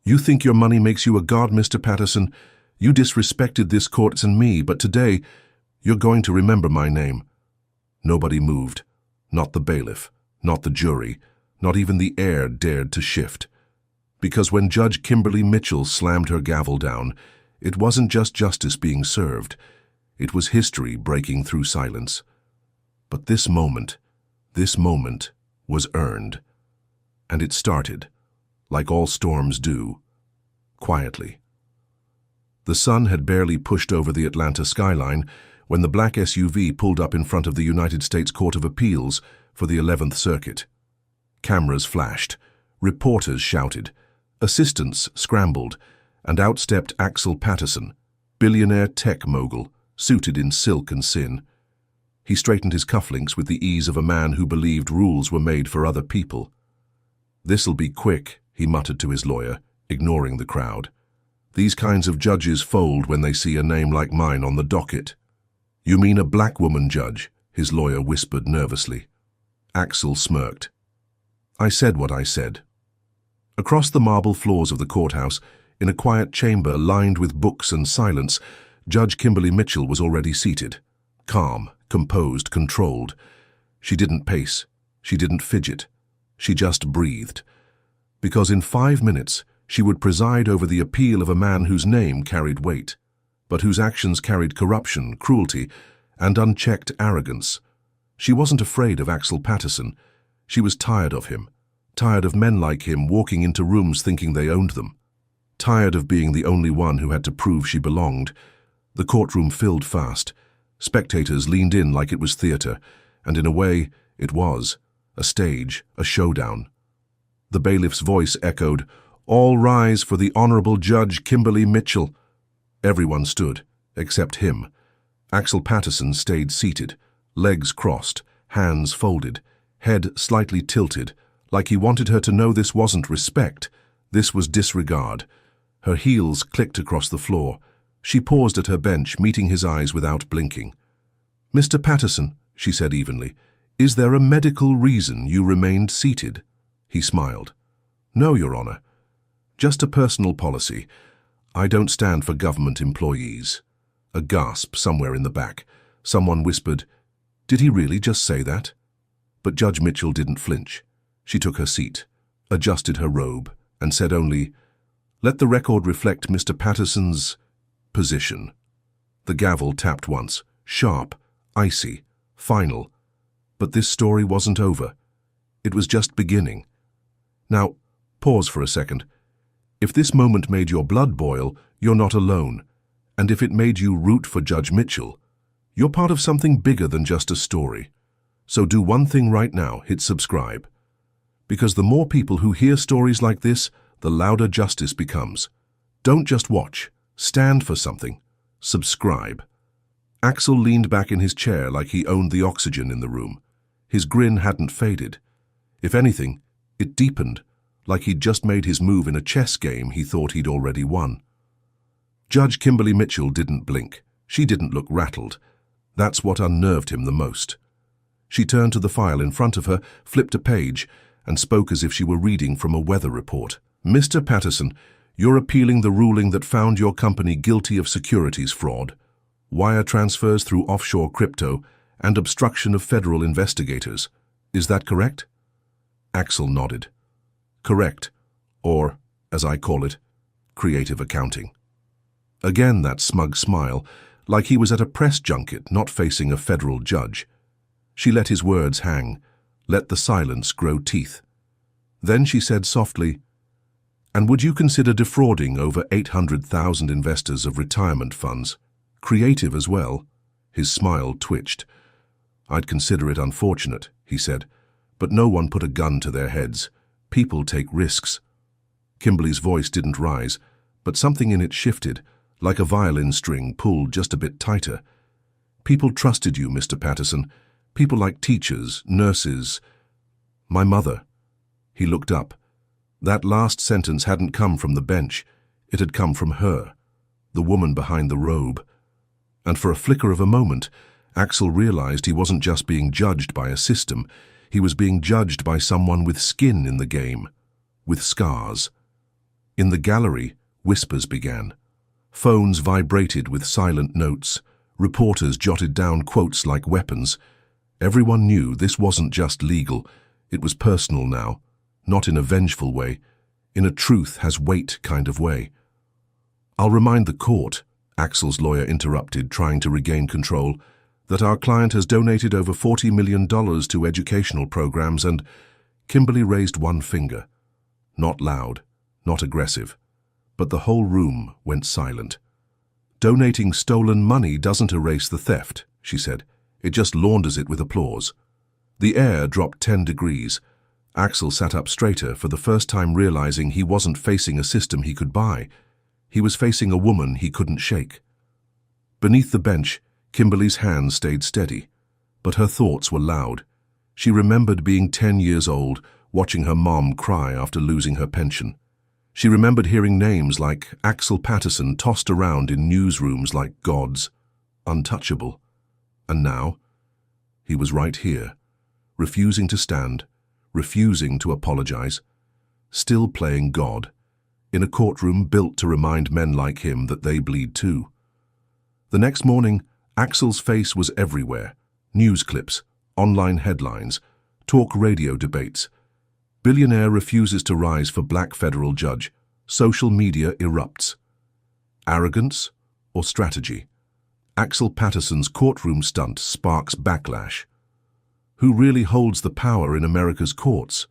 You think your money makes you a god, Mr. Patterson? You disrespected this court and me, but today you're going to remember my name." Nobody moved. Not the bailiff, not the jury, not even the air dared to shift. Because when Judge Kimberly Mitchell slammed her gavel down, it wasn't just justice being served. It was history breaking through silence. But this moment was earned. And it started, like all storms do, quietly. The sun had barely pushed over the Atlanta skyline when the black SUV pulled up in front of the United States Court of Appeals for the 11th Circuit. Cameras flashed, reporters shouted, assistants scrambled, and out stepped Axel Patterson, billionaire tech mogul, suited in silk and sin. He straightened his cufflinks with the ease of a man who believed rules were made for other people. "This'll be quick," he muttered to his lawyer, ignoring the crowd. "These kinds of judges fold when they see a name like mine on the docket." "You mean a black woman, Judge?" his lawyer whispered nervously. Axel smirked. "I said what I said." Across the marble floors of the courthouse, in a quiet chamber lined with books and silence, Judge Kimberly Mitchell was already seated. Calm, composed, controlled. She didn't pace. She didn't fidget. She just breathed. Because in 5 minutes, she would preside over the appeal of a man whose name carried weight, but whose actions carried corruption, cruelty, and unchecked arrogance. She wasn't afraid of Axel Patterson. She was tired of him. Tired of men like him walking into rooms thinking they owned them. Tired of being the only one who had to prove she belonged. The courtroom filled fast. Spectators leaned in like it was theater, and in a way, it was. A stage, a showdown. The bailiff's voice echoed, "All rise for the Honorable Judge Kimberly Mitchell." Everyone stood, except him. Axel Patterson stayed seated, legs crossed, hands folded, head slightly tilted, like he wanted her to know this wasn't respect, this was disregard. Her heels clicked across the floor. She paused at her bench, meeting his eyes without blinking. "Mr. Patterson," she said evenly, "is there a medical reason you remained seated?" He smiled. "No, Your Honor. Just a personal policy. I don't stand for government employees." A gasp somewhere in the back. Someone whispered, "Did he really just say that?" But Judge Mitchell didn't flinch. She took her seat, adjusted her robe, and said only, "Let the record reflect Mr. Patterson's position." The gavel tapped once, sharp, icy, final. But this story wasn't over. It was just beginning. Now, pause for a second. If this moment made your blood boil, you're not alone. And if it made you root for Judge Mitchell, you're part of something bigger than just a story. So do one thing right now, hit subscribe. Because the more people who hear stories like this, the louder justice becomes. Don't just watch. Stand for something. Subscribe. Axel leaned back in his chair like he owned the oxygen in the room. His grin hadn't faded. If anything, it deepened, like he'd just made his move in a chess game he thought he'd already won. Judge Kimberly Mitchell didn't blink. She didn't look rattled. That's what unnerved him the most. She turned to the file in front of her, flipped a page, and spoke as if she were reading from a weather report. "Mr. Patterson, you're appealing the ruling that found your company guilty of securities fraud, wire transfers through offshore crypto, and obstruction of federal investigators. Is that correct?" Axel nodded. "Correct. Or, as I call it, creative accounting." Again that smug smile, like he was at a press junket not facing a federal judge. She let his words hang, let the silence grow teeth. Then she said softly, "And would you consider defrauding over 800,000 investors of retirement funds? Creative as well?" His smile twitched. "I'd consider it unfortunate," he said, "but no one put a gun to their heads. People take risks." Kimberly's voice didn't rise, but something in it shifted, like a violin string pulled just a bit tighter. "People trusted you, Mr. Patterson. People like teachers, nurses. My mother." He looked up. That last sentence hadn't come from the bench. It had come from her, the woman behind the robe. And for a flicker of a moment, Axel realized he wasn't just being judged by a system. He was being judged by someone with skin in the game, with scars. In the gallery, whispers began. Phones vibrated with silent notes. Reporters jotted down quotes like weapons. Everyone knew this wasn't just legal, it was personal now, not in a vengeful way, in a truth has weight kind of way. "I'll remind the court," Axel's lawyer interrupted, trying to regain control, "that our client has donated over $40 million to educational programs and—" Kimberly raised one finger. Not loud, not aggressive, but the whole room went silent. "Donating stolen money doesn't erase the theft," she said. "It just launders it with applause." The air dropped 10 degrees. Axel sat up straighter, for the first time realizing he wasn't facing a system he could buy. He was facing a woman he couldn't shake. Beneath the bench, Kimberly's hands stayed steady, but her thoughts were loud. She remembered being 10 years old, watching her mom cry after losing her pension. She remembered hearing names like Axel Patterson tossed around in newsrooms like gods, untouchable. And now, he was right here, refusing to stand, refusing to apologize, still playing God, in a courtroom built to remind men like him that they bleed too. The next morning, Axel's face was everywhere. News clips, online headlines, talk radio debates. Billionaire refuses to rise for black federal judge. Social media erupts. Arrogance or strategy? Axel Patterson's courtroom stunt sparks backlash. Who really holds the power in America's courts?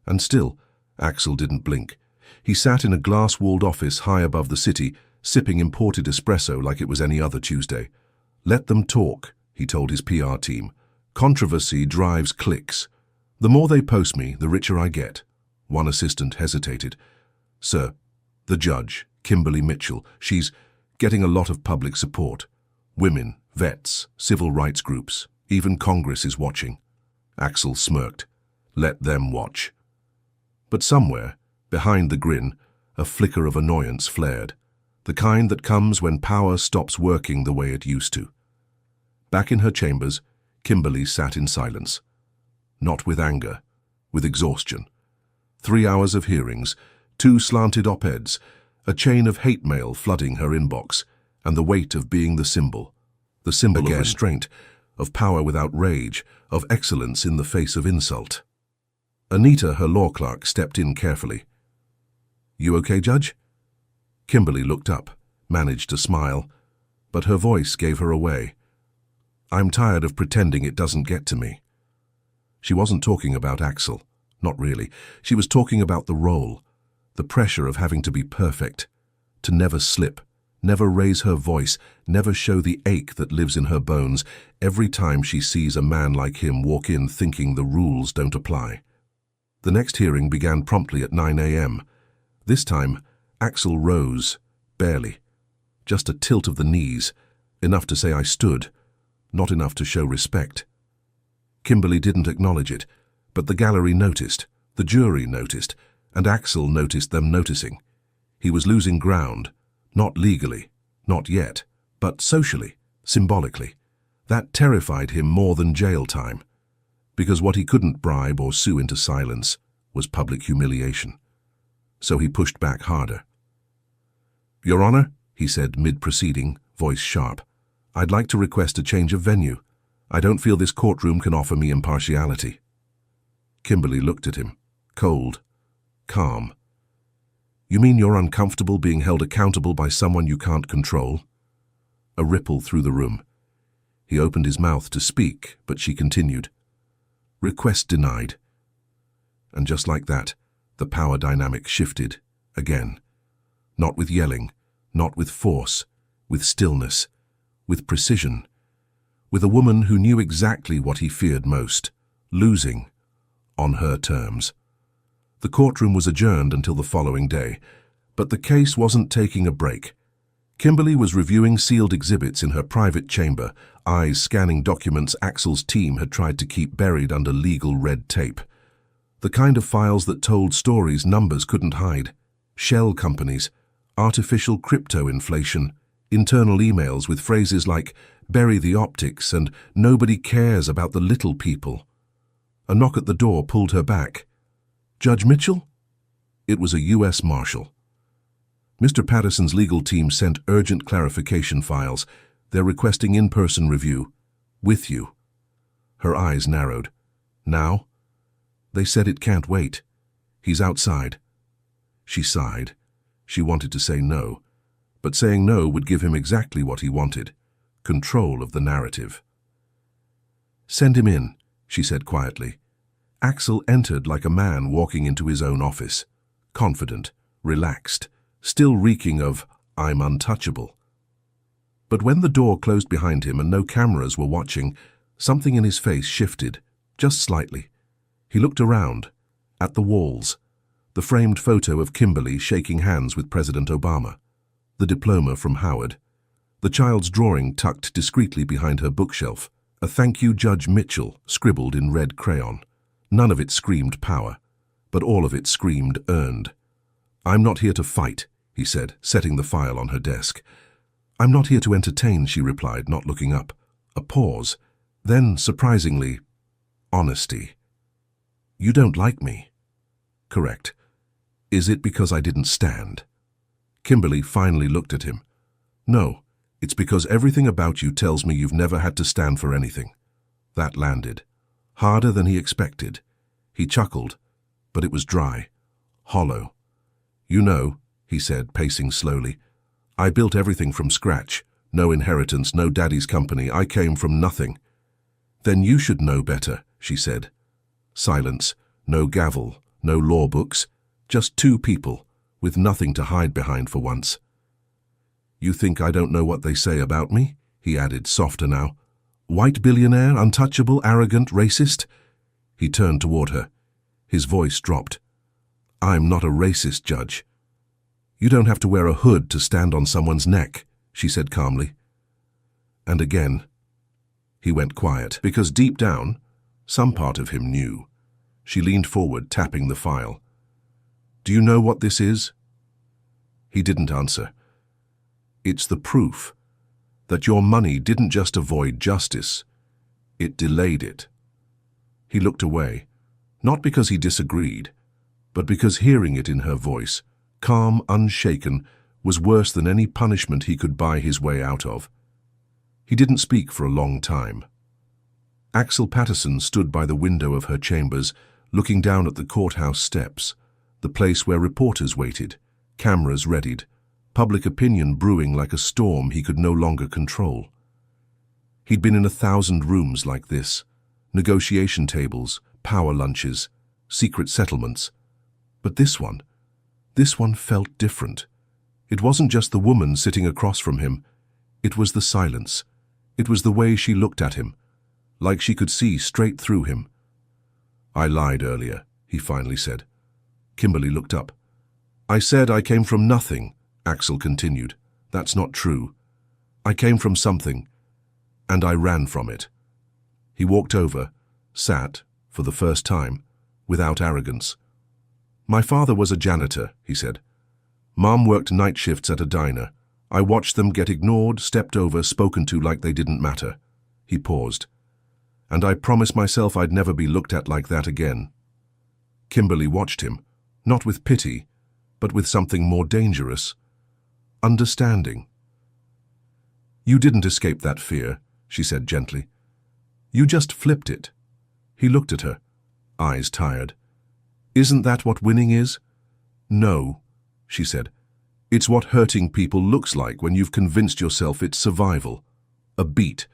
And still, Axel didn't blink. He sat in a glass-walled office high above the city, sipping imported espresso like it was any other Tuesday. "Let them talk," he told his PR team. "Controversy drives clicks. The more they post me, the richer I get." One assistant hesitated. "Sir, the judge, Kimberly Mitchell, she's getting a lot of public support. Women, vets, civil rights groups, even Congress is watching." Axel smirked. Let them watch. But somewhere, behind the grin, a flicker of annoyance flared, the kind that comes when power stops working the way it used to. Back in her chambers, Kimberly sat in silence. Not with anger, with exhaustion. 3 hours of hearings, 2 slanted op-eds, a chain of hate mail flooding her inbox, and the weight of being the symbol of restraint, of power without rage, of excellence in the face of insult. Anita, her law clerk, stepped in carefully. "You okay, Judge?" Kimberly looked up, managed to smile, but her voice gave her away. "I'm tired of pretending it doesn't get to me." She wasn't talking about Axel, not really. She was talking about the role, the pressure of having to be perfect, to never slip, never raise her voice, never show the ache that lives in her bones every time she sees a man like him walk in thinking the rules don't apply. The next hearing began promptly at 9 a.m. This time, Axel rose, barely. Just a tilt of the knees, enough to say I stood, not enough to show respect. Kimberly didn't acknowledge it, but the gallery noticed, the jury noticed, and Axel noticed them noticing. He was losing ground, not legally, not yet, but socially, symbolically. That terrified him more than jail time, because what he couldn't bribe or sue into silence was public humiliation. So he pushed back harder. "Your Honor," he said mid-proceeding, voice sharp, "I'd like to request a change of venue. I don't feel this courtroom can offer me impartiality." Kimberly looked at him, cold, calm. "You mean you're uncomfortable being held accountable by someone you can't control?" A ripple through the room. He opened his mouth to speak, but she continued. "Request denied." And just like that, the power dynamic shifted, again. Not with yelling, not with force, with stillness, with precision. With a woman who knew exactly what he feared most, losing, on her terms. The courtroom was adjourned until the following day, but the case wasn't taking a break. Kimberly was reviewing sealed exhibits in her private chamber, eyes scanning documents Axel's team had tried to keep buried under legal red tape. The kind of files that told stories numbers couldn't hide. Shell companies, artificial crypto inflation, internal emails with phrases like "bury the optics" and "nobody cares about the little people." A knock at the door pulled her back. "Judge Mitchell?" It was a U.S. Marshal. Mr. Patterson's legal team sent urgent clarification files. They're requesting in-person review. With you. Her eyes narrowed. Now? They said it can't wait. He's outside. She sighed. She wanted to say no, but saying no would give him exactly what he wanted, control of the narrative. Send him in, she said quietly. Axel entered like a man walking into his own office, confident, relaxed, still reeking of, I'm untouchable. But when the door closed behind him and no cameras were watching, something in his face shifted, just slightly. He looked around, at the walls, the framed photo of Kimberly shaking hands with President Obama, the diploma from Howard, the child's drawing tucked discreetly behind her bookshelf, a thank you Judge Mitchell scribbled in red crayon. None of it screamed power, but all of it screamed earned. I'm not here to fight, he said, setting the file on her desk. I'm not here to entertain, she replied, not looking up. A pause. Then, surprisingly, honesty. You don't like me. Correct. Is it because I didn't stand? Kimberly finally looked at him. No, it's because everything about you tells me you've never had to stand for anything. That landed. Harder than he expected. He chuckled, but it was dry, hollow. You know, he said, pacing slowly, I built everything from scratch. No inheritance, no daddy's company. I came from nothing. Then you should know better, she said. Silence, no gavel, no law books, just two people, with nothing to hide behind for once. You think I don't know what they say about me? He added, softer now. White billionaire, untouchable, arrogant, racist? He turned toward her. His voice dropped. I'm not a racist, Judge. You don't have to wear a hood to stand on someone's neck, she said calmly. And again, he went quiet, because deep down, some part of him knew. She leaned forward, tapping the file. Do you know what this is? He didn't answer. It's the proof that your money didn't just avoid justice, it delayed it. He looked away, not because he disagreed, but because hearing it in her voice, calm, unshaken, was worse than any punishment he could buy his way out of. He didn't speak for a long time. Axel Patterson stood by the window of her chambers, looking down at the courthouse steps, the place where reporters waited, cameras readied, public opinion brewing like a storm he could no longer control. He'd been in 1,000 rooms like this, negotiation tables, power lunches, secret settlements. But this one felt different. It wasn't just the woman sitting across from him. It was the silence. It was the way she looked at him, like she could see straight through him. I lied earlier, he finally said. Kimberly looked up. I said I came from nothing, Axel continued. That's not true. I came from something, and I ran from it. He walked over, sat, for the first time, without arrogance. My father was a janitor, he said. Mom worked night shifts at a diner. I watched them get ignored, stepped over, spoken to like they didn't matter. He paused. And I promised myself I'd never be looked at like that again. Kimberly watched him, not with pity, but with something more dangerous. Understanding. You didn't escape that fear, she said gently. You just flipped it. He looked at her, eyes tired. Isn't that what winning is? No, she said. It's what hurting people looks like when you've convinced yourself it's survival. A beat,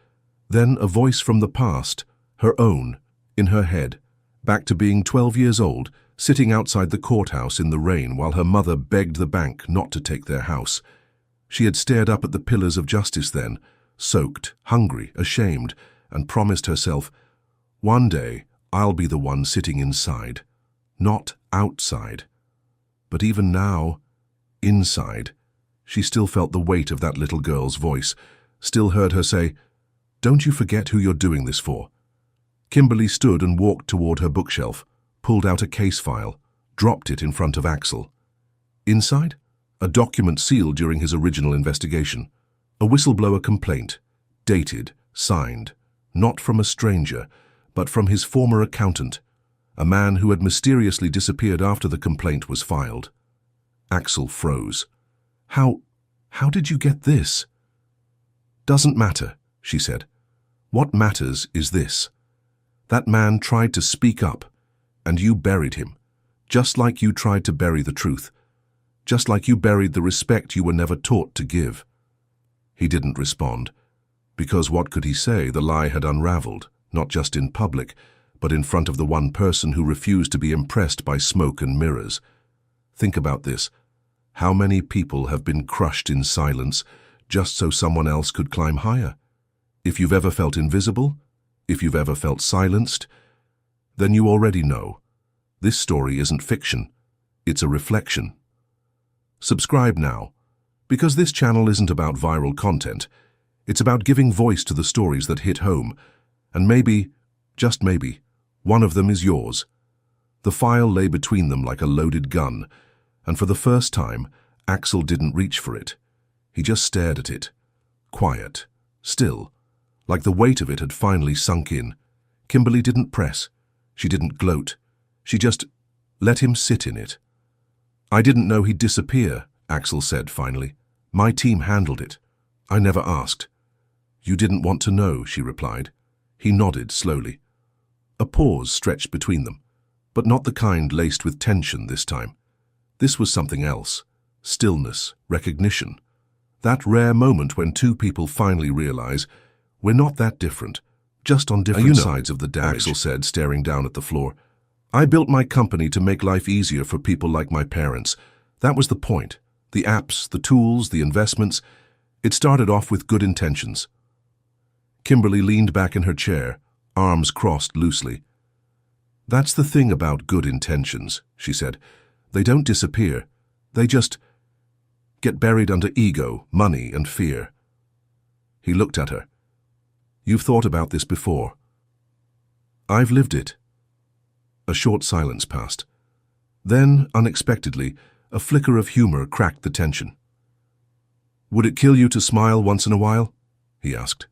then a voice from the past, her own, in her head, back to being 12 years old, sitting outside the courthouse in the rain while her mother begged the bank not to take their house. She had stared up at the pillars of justice then, soaked, hungry, ashamed, and promised herself, one day I'll be the one sitting inside, not outside. But even now, inside, she still felt the weight of that little girl's voice, still heard her say, Don't you forget who you're doing this for. Kimberly stood and walked toward her bookshelf, pulled out a case file, dropped it in front of Axel. Inside, a document sealed during his original investigation, a whistleblower complaint, dated, signed, not from a stranger, but from his former accountant, a man who had mysteriously disappeared after the complaint was filed. Axel froze. How did you get this? Doesn't matter, she said. What matters is this. That man tried to speak up, and you buried him, just like you tried to bury the truth, just like you buried the respect you were never taught to give. He didn't respond, because what could he say? The lie had unraveled, not just in public, but in front of the one person who refused to be impressed by smoke and mirrors. Think about this. How many people have been crushed in silence just so someone else could climb higher? If you've ever felt invisible, if you've ever felt silenced, then you already know. This story isn't fiction, it's a reflection. Subscribe now, because this channel isn't about viral content. It's about giving voice to the stories that hit home, and maybe, just maybe, one of them is yours. The file lay between them like a loaded gun, and for the first time, Axel didn't reach for it. He just stared at it, quiet, still, like the weight of it had finally sunk in. Kimberly didn't press. She didn't gloat. She just let him sit in it. I didn't know he'd disappear, Axel said finally. My team handled it. I never asked. You didn't want to know, she replied. He nodded slowly. A pause stretched between them, but not the kind laced with tension this time. This was something else. Stillness, recognition. That rare moment when two people finally realize, we're not that different, just on different sides of the damage, Axel said, staring down at the floor. I built my company to make life easier for people like my parents. That was the point. The apps, the tools, the investments. It started off with good intentions. Kimberly leaned back in her chair, arms crossed loosely. That's the thing about good intentions, she said. They don't disappear. They just get buried under ego, money, and fear. He looked at her. You've thought about this before. I've lived it. A short silence passed. Then, unexpectedly, a flicker of humor cracked the tension. Would it kill you to smile once in a while? He asked.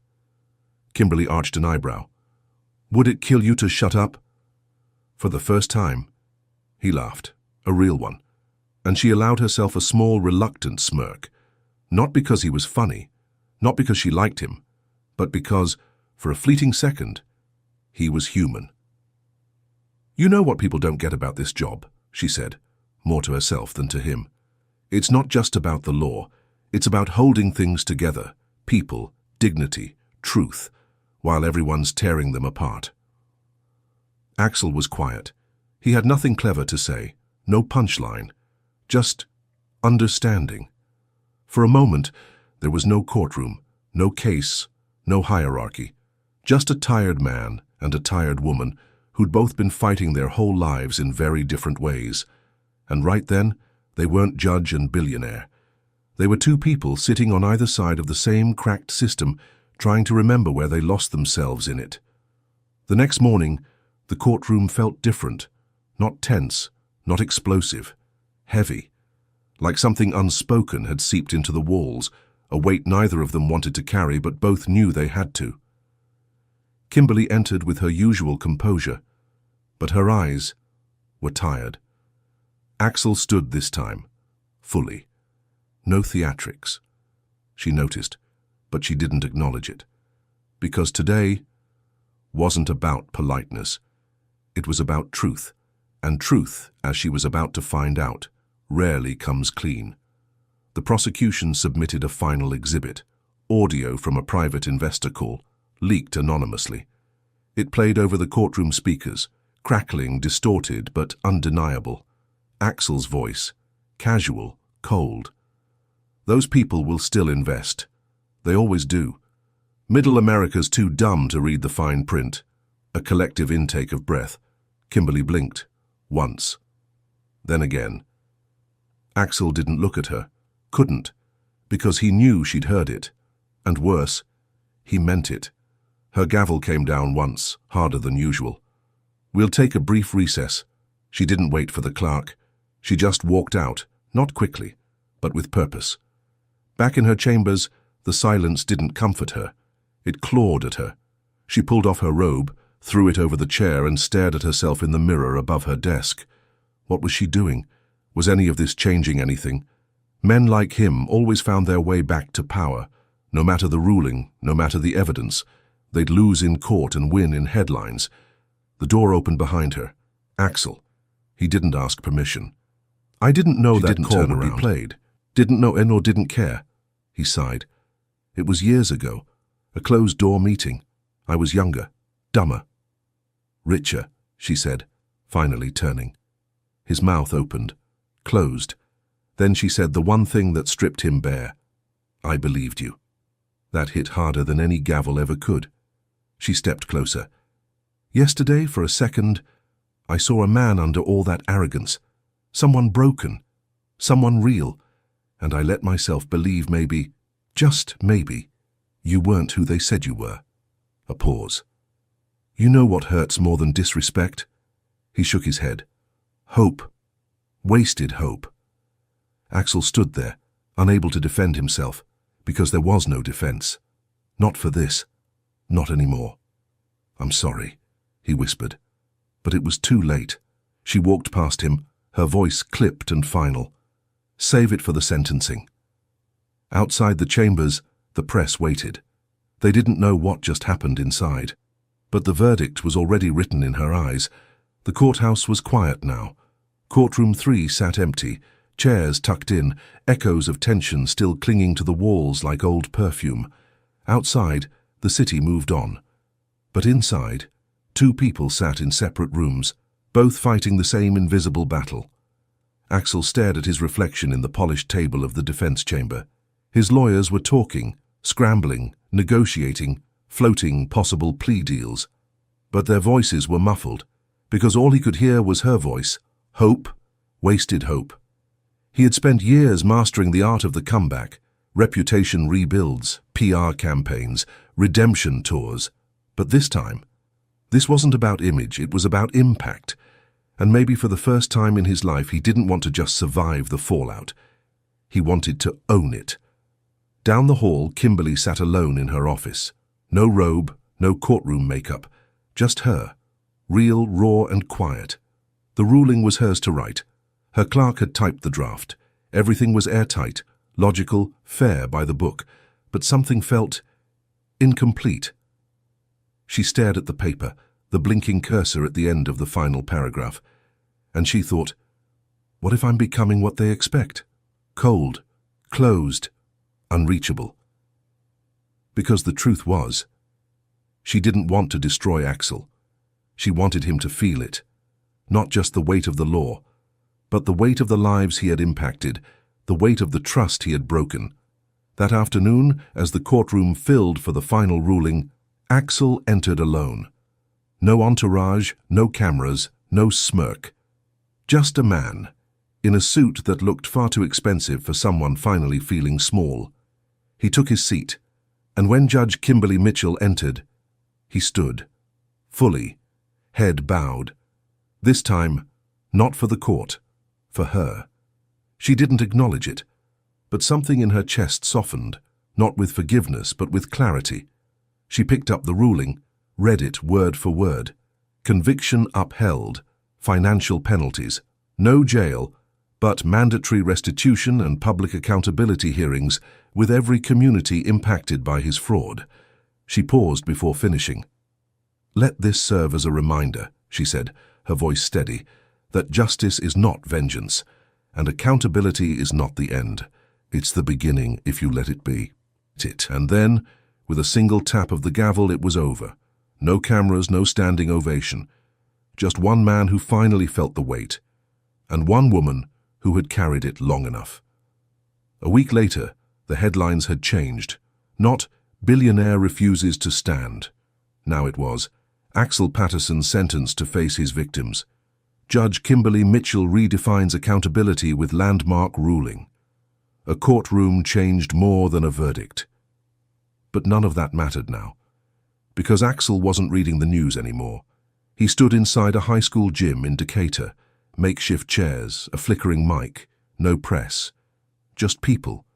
Kimberly arched an eyebrow. Would it kill you to shut up? For the first time, he laughed, a real one, and she allowed herself a small, reluctant smirk, not because he was funny, not because she liked him, but because, for a fleeting second, he was human. You know what people don't get about this job, she said, more to herself than to him. It's not just about the law. It's about holding things together, people, dignity, truth, while everyone's tearing them apart. Axel was quiet. He had nothing clever to say, no punchline, just understanding. For a moment, there was no courtroom, no case, no hierarchy, just a tired man and a tired woman who'd both been fighting their whole lives in very different ways. And right then, they weren't judge and billionaire. They were two people sitting on either side of the same cracked system, trying to remember where they lost themselves in it. The next morning, the courtroom felt different, not tense, not explosive, heavy, like something unspoken had seeped into the walls, a weight neither of them wanted to carry, but both knew they had to. Kimberly entered with her usual composure, but her eyes were tired. Axel stood this time, fully. No theatrics. She noticed, but she didn't acknowledge it. Because today wasn't about politeness. It was about truth, and truth, as she was about to find out, rarely comes clean. The prosecution submitted a final exhibit, audio from a private investor call, leaked anonymously. It played over the courtroom speakers, crackling, distorted, but undeniable. Axel's voice, casual, cold. Those people will still invest. They always do. Middle America's too dumb to read the fine print. A collective intake of breath. Kimberly blinked, once. Then again. Axel didn't look at her, couldn't, because he knew she'd heard it. And worse, he meant it. Her gavel came down once, harder than usual. We'll take a brief recess. She didn't wait for the clerk. She just walked out, not quickly, but with purpose. Back in her chambers, the silence didn't comfort her. It clawed at her. She pulled off her robe, threw it over the chair, and stared at herself in the mirror above her desk. What was she doing? Was any of this changing anything? Men like him always found their way back to power. No matter the ruling, no matter the evidence, they'd lose in court and win in headlines. The door opened behind her. Axel. He didn't ask permission. I didn't know that call would be played. Didn't know nor didn't care. He sighed. It was years ago. A closed-door meeting. I was younger, dumber. Richer, she said, finally turning. His mouth opened, closed. Then she said the one thing that stripped him bare. I believed you. That hit harder than any gavel ever could. She stepped closer. Yesterday, for a second, I saw a man under all that arrogance. Someone broken. Someone real. And I let myself believe maybe, just maybe, you weren't who they said you were. A pause. You know what hurts more than disrespect? He shook his head. Hope. Wasted hope. Axel stood there, unable to defend himself, because there was no defense. Not for this. Not anymore. I'm sorry, he whispered. But it was too late. She walked past him, her voice clipped and final. Save it for the sentencing. Outside the chambers, the press waited. They didn't know what just happened inside. But the verdict was already written in her eyes. The courthouse was quiet now. Courtroom 3 sat empty, chairs tucked in, echoes of tension still clinging to the walls like old perfume. Outside, the city moved on. But inside, two people sat in separate rooms, both fighting the same invisible battle. Axel stared at his reflection in the polished table of the defense chamber. His lawyers were talking, scrambling, negotiating, floating possible plea deals. But their voices were muffled, because all he could hear was her voice. Hope, wasted hope. He had spent years mastering the art of the comeback, reputation rebuilds, PR campaigns, redemption tours. But this time, this wasn't about image, it was about impact. And maybe for the first time in his life, he didn't want to just survive the fallout. He wanted to own it. Down the hall, Kimberly sat alone in her office. No robe, no courtroom makeup, just her, real, raw and quiet. The ruling was hers to write. Her clerk had typed the draft. Everything was airtight, logical, fair by the book, but something felt incomplete. She stared at the paper, the blinking cursor at the end of the final paragraph, and she thought, what if I'm becoming what they expect? Cold, closed, unreachable. Because the truth was, she didn't want to destroy Axel. She wanted him to feel it. Not just the weight of the law, but the weight of the lives he had impacted, the weight of the trust he had broken. That afternoon, as the courtroom filled for the final ruling, Axel entered alone. No entourage, no cameras, no smirk. Just a man, in a suit that looked far too expensive for someone finally feeling small. He took his seat, and when Judge Kimberly Mitchell entered, he stood, fully, head bowed. This time, not for the court, for her. She didn't acknowledge it, but something in her chest softened, not with forgiveness but with clarity. She picked up the ruling, read it word for word. Conviction upheld, financial penalties, no jail, but mandatory restitution and public accountability hearings with every community impacted by his fraud. She paused before finishing. Let this serve as a reminder, she said, her voice steady, that justice is not vengeance, and accountability is not the end. It's the beginning if you let it be. And then, with a single tap of the gavel, it was over. No cameras, no standing ovation. Just one man who finally felt the weight, and one woman who had carried it long enough. A week later, the headlines had changed. Not "Billionaire refuses to stand." Now it was Axel Patterson sentenced to face his victims. Judge Kimberly Mitchell redefines accountability with landmark ruling. A courtroom changed more than a verdict. But none of that mattered now, because Axel wasn't reading the news anymore. He stood inside a high school gym in Decatur, makeshift chairs, a flickering mic, no press. Just people,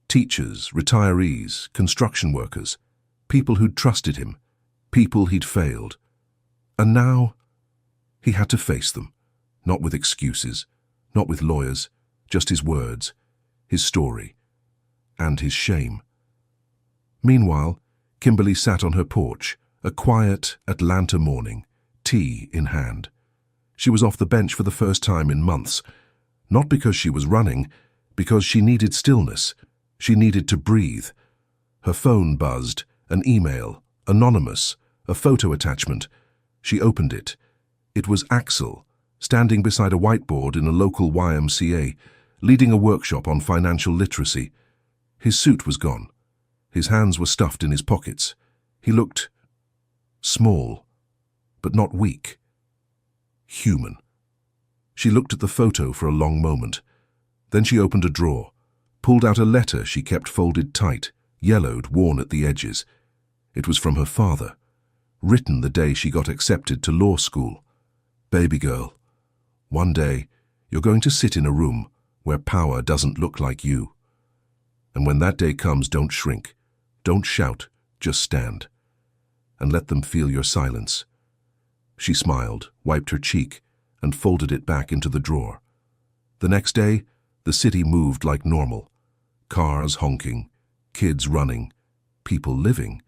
teachers, retirees, construction workers, people who'd trusted him, people he'd failed. And now, he had to face them, not with excuses, not with lawyers, just his words, his story, and his shame. Meanwhile, Kimberly sat on her porch, a quiet Atlanta morning, tea in hand. She was off the bench for the first time in months, not because she was running, because she needed stillness. She needed to breathe. Her phone buzzed, an email, anonymous, a photo attachment. She opened it. It was Axel, standing beside a whiteboard in a local YMCA, leading a workshop on financial literacy. His suit was gone. His hands were stuffed in his pockets. He looked small, but not weak. Human. She looked at the photo for a long moment. Then she opened a drawer, pulled out a letter she kept folded tight, yellowed, worn at the edges. It was from her father, written the day she got accepted to law school. Baby girl, one day you're going to sit in a room where power doesn't look like you. And when that day comes, don't shrink. Don't shout, just stand. And let them feel your silence. She smiled, wiped her cheek, and folded it back into the drawer. The next day, the city moved like normal. Cars honking, kids running, people living.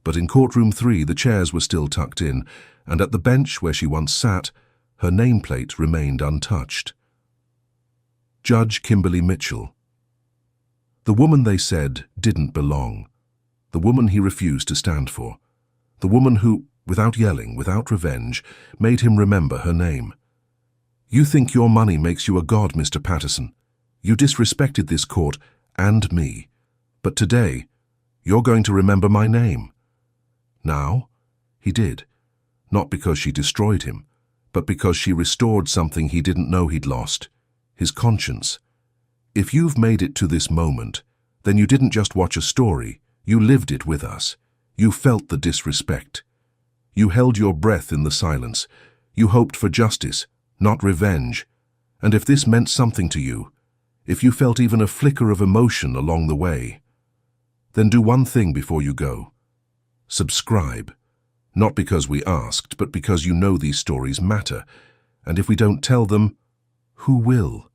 But in courtroom 3, the chairs were still tucked in, and at the bench where she once sat, her nameplate remained untouched. Judge Kimberly Mitchell. The woman they said didn't belong. The woman he refused to stand for. The woman who, without yelling, without revenge, made him remember her name. You think your money makes you a god, Mr. Patterson. You disrespected this court and me. But today, you're going to remember my name. Now? He did. Not because she destroyed him, but because she restored something he didn't know he'd lost. His conscience. If you've made it to this moment, then you didn't just watch a story, you lived it with us. You felt the disrespect. You held your breath in the silence. You hoped for justice, not revenge. And if this meant something to you, if you felt even a flicker of emotion along the way, then do one thing before you go. Subscribe. Not because we asked, but because you know these stories matter. And if we don't tell them, who will?